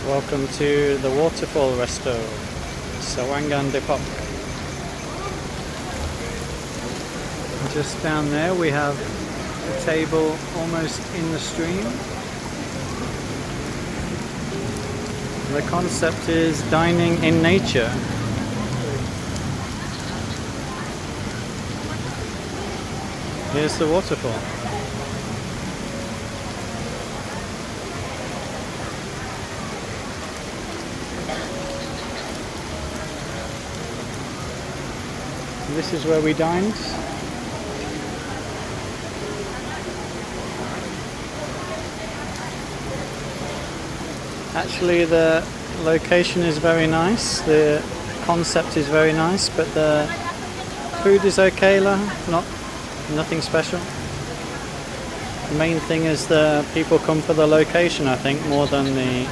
Welcome to the Waterfall Resto, Sawangan, Depok. Just down there we have a table almost in the stream. The concept is dining in nature. Here's the waterfall. This is where we dined. Actually, the location is very nice, the concept is very nice, but the food is okay, nothing special. The main thing is the people come for the location, I think, more than the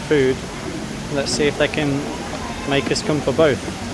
food. Let's see if they can make us come for both.